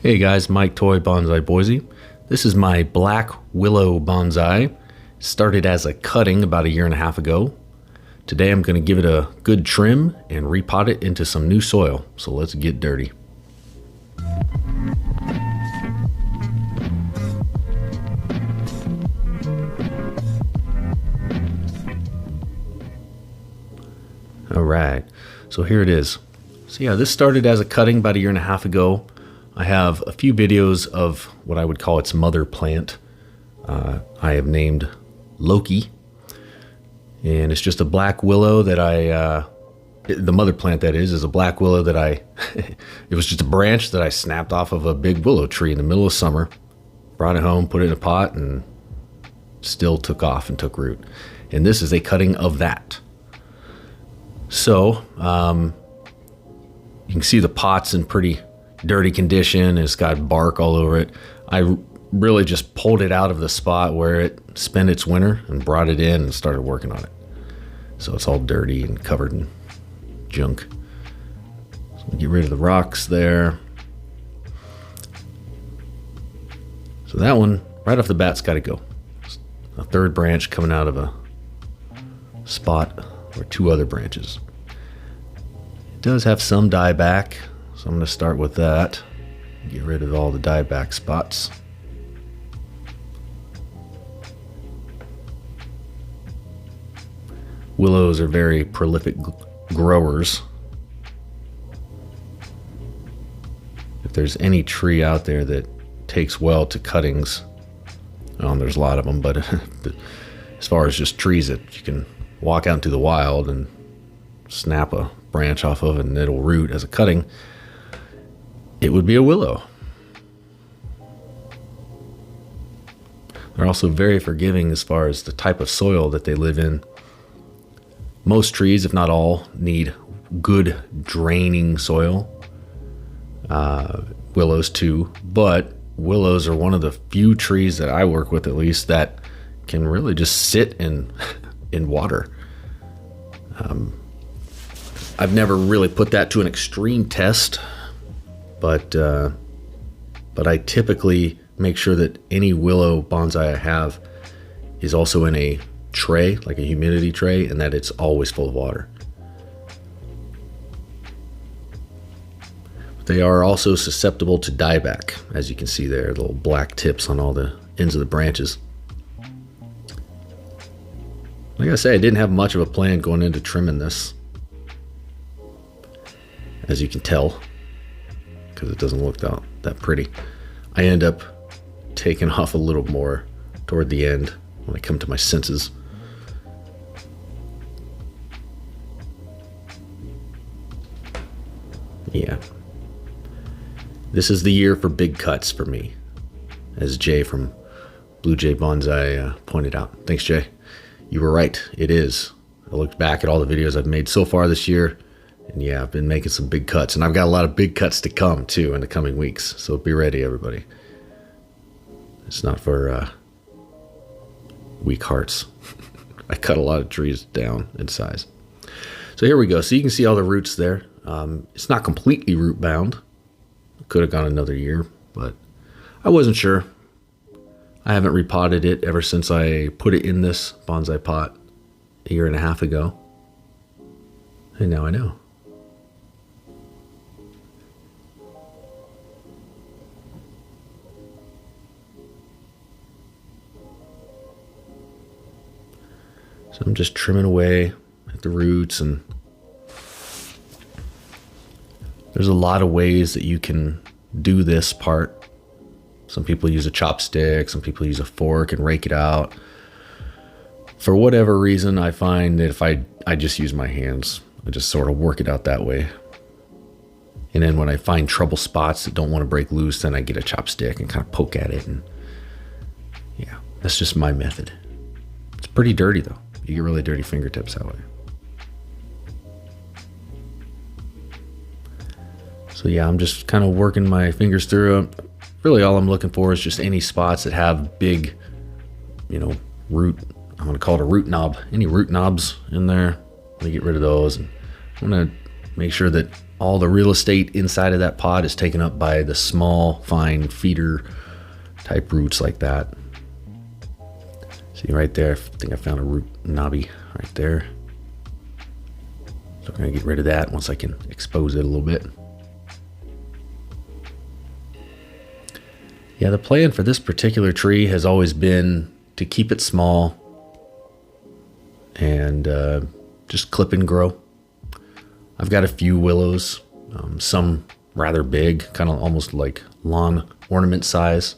Hey guys, Mike Toy Bonsai Boise. This is my black willow bonsai. Started as a cutting about a year and a half ago. Today I'm going to give it a good trim and repot it into some new soil. So let's get dirty. Alright, so here it is. So yeah, this started as a cutting about a year and a half ago. I have a few videos of what I would call its mother plant. I have named Loki, and it's just a black willow that the mother plant that is a black willow that it was just a branch that I snapped off of a big willow tree in the middle of summer, brought it home, put it in a pot, and still took off and took root. And this is a cutting of that. So you can see the pot's in pretty dirty condition. It's got bark all over it. I really just pulled it out of the spot where it spent its winter and brought it in and started working on it. So it's all dirty and covered in junk. So get rid of the rocks there. So that one right off the bat's got to go. It's a third branch coming out of a spot where two other branches. It does have some dieback, so I'm going to start with that. Get rid of all the dieback spots. Willows are very prolific growers. If there's any tree out there that takes well to cuttings, well, there's a lot of them, but as far as just trees that you can walk out into the wild and snap a branch off of and it'll root as a cutting, it would be a willow. They're also very forgiving as far as the type of soil that they live in. Most trees, if not all, need good draining soil. Willows too, but willows are one of the few trees that I work with, at least, that can really just sit in water. I've never really put that to an extreme test, but I typically make sure that any willow bonsai I have is also in a tray, like a humidity tray, and that it's always full of water. They are also susceptible to dieback, as you can see there, little black tips on all the ends of the branches. Like I say, I didn't have much of a plan going into trimming this, as you can tell, because it doesn't look that pretty. I end up taking off a little more toward the end when I come to my senses. Yeah. This is the year for big cuts for me, as Jay from Blue Jay Bonsai pointed out. Thanks, Jay. You were right. It is. I looked back at all the videos I've made so far this year, and yeah, I've been making some big cuts, and I've got a lot of big cuts to come too in the coming weeks. So be ready, everybody. It's not for weak hearts. I cut a lot of trees down in size. So here we go. So you can see all the roots there. It's not completely root bound. Could have gone another year, but I wasn't sure. I haven't repotted it ever since I put it in this bonsai pot a year and a half ago. And now I know. So I'm just trimming away at the roots, and there's a lot of ways that you can do this part. Some people use a chopstick, some people use a fork and rake it out. For whatever reason, I find that if I just use my hands, I just sort of work it out that way. And then when I find trouble spots that don't want to break loose, then I get a chopstick and kind of poke at it. And yeah, that's just my method. It's pretty dirty though. You get really dirty fingertips that way. So yeah, I'm just kind of working my fingers through it. Really all I'm looking for is just any spots that have big, root, I'm gonna call it a root knob. Any root knobs in there, let me get rid of those. And I'm gonna make sure that all the real estate inside of that pot is taken up by the small, fine feeder type roots like that. See right there, I think I found a root knobby right there. So I'm gonna get rid of that once I can expose it a little bit. Yeah, the plan for this particular tree has always been to keep it small and just clip and grow. I've got a few willows, some rather big, kind of almost like lawn ornament size,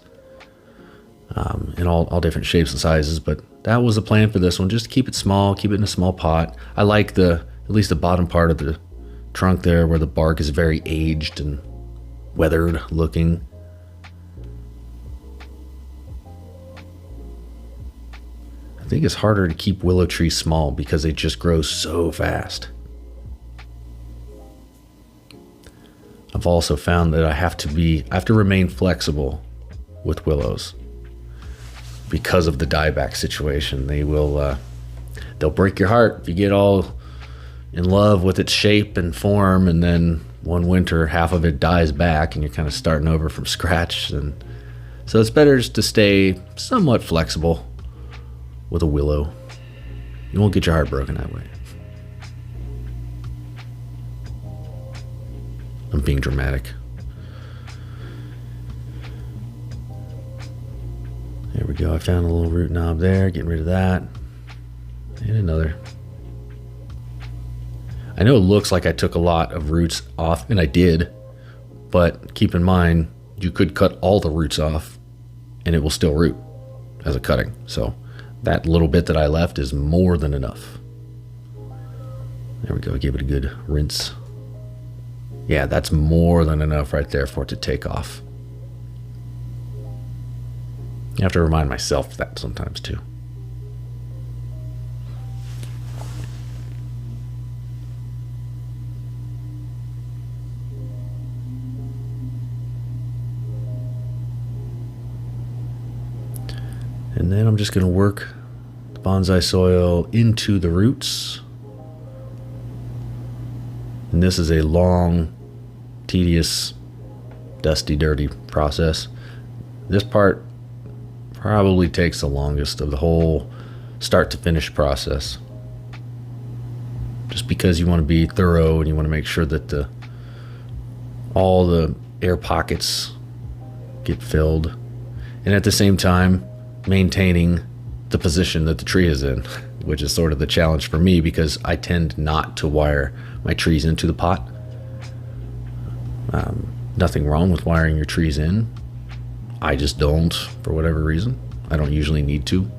in all different shapes and sizes, but that was the plan for this one, just keep it small, keep it in a small pot. I like at least the bottom part of the trunk there where the bark is very aged and weathered looking. I think it's harder to keep willow trees small because they just grow so fast. I've also found that I have to remain flexible with willows because of the dieback situation. They'll break your heart if you get all in love with its shape and form, and then one winter half of it dies back and you're kind of starting over from scratch. And so it's better just to stay somewhat flexible with a willow. You won't get your heart broken that way. I'm being dramatic. There we go. I found a little root knob there, getting rid of that. And another. I know it looks like I took a lot of roots off, and I did, but keep in mind, you could cut all the roots off and it will still root as a cutting. So that little bit that I left is more than enough. There we go. Give it a good rinse. Yeah, that's more than enough right there for it to take off. I have to remind myself that sometimes too. And then I'm just going to work the bonsai soil into the roots. And this is a long, tedious, dusty, dirty process. This part probably takes the longest of the whole start to finish process. Just because you want to be thorough and you want to make sure that all the air pockets get filled. And at the same time, maintaining the position that the tree is in, which is sort of the challenge for me because I tend not to wire my trees into the pot. Nothing wrong with wiring your trees in. I just don't, for whatever reason. I don't usually need to.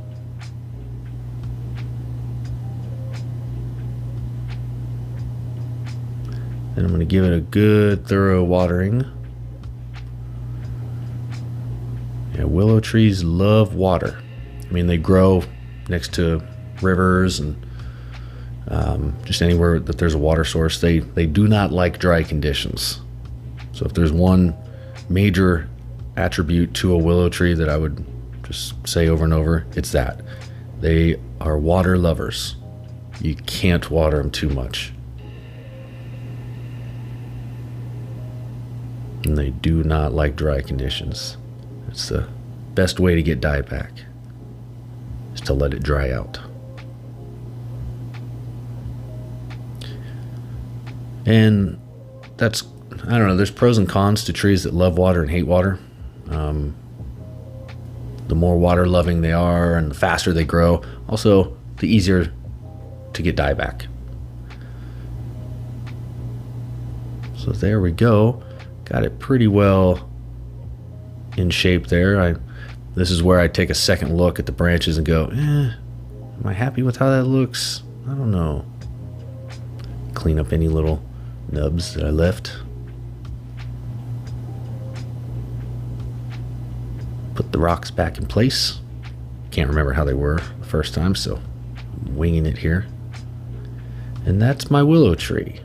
Then I'm going to give it a good thorough watering. Yeah, willow trees love water. I mean, they grow next to rivers and just anywhere that there's a water source. They do not like dry conditions. So if there's one major attribute to a willow tree that I would just say over and over, it's that. They are water lovers. You can't water them too much. And they do not like dry conditions. It's the best way to get dieback, is to let it dry out. And that's, I don't know, there's pros and cons to trees that love water and hate water. The more water loving they are and the faster they grow, also the easier to get dieback. So there we go. Got it pretty well in shape there. This is where I take a second look at the branches and go, am I happy with how that looks? I don't know. Clean up any little nubs that I left. Put the rocks back in place. Can't remember how they were the first time, so I'm winging it here. And that's my willow tree.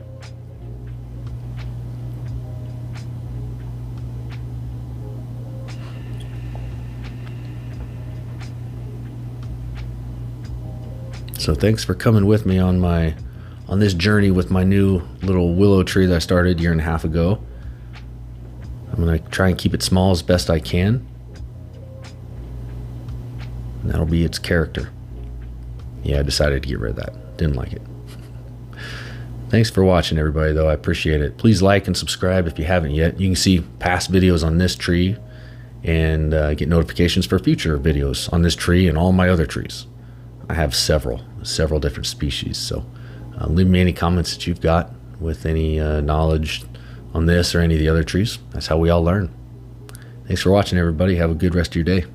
So thanks for coming with me on my on this journey with my new little willow tree that I started a year and a half ago. I'm going to try and keep it small as best I can. And that'll be its character. Yeah, I decided to get rid of that. Didn't like it. Thanks for watching, everybody, though. I appreciate it. Please like and subscribe if you haven't yet. You can see past videos on this tree and get notifications for future videos on this tree and all my other trees. I have several different species. So leave me any comments that you've got with any knowledge on this or any of the other trees. That's how we all learn. Thanks for watching, everybody. Have a good rest of your day.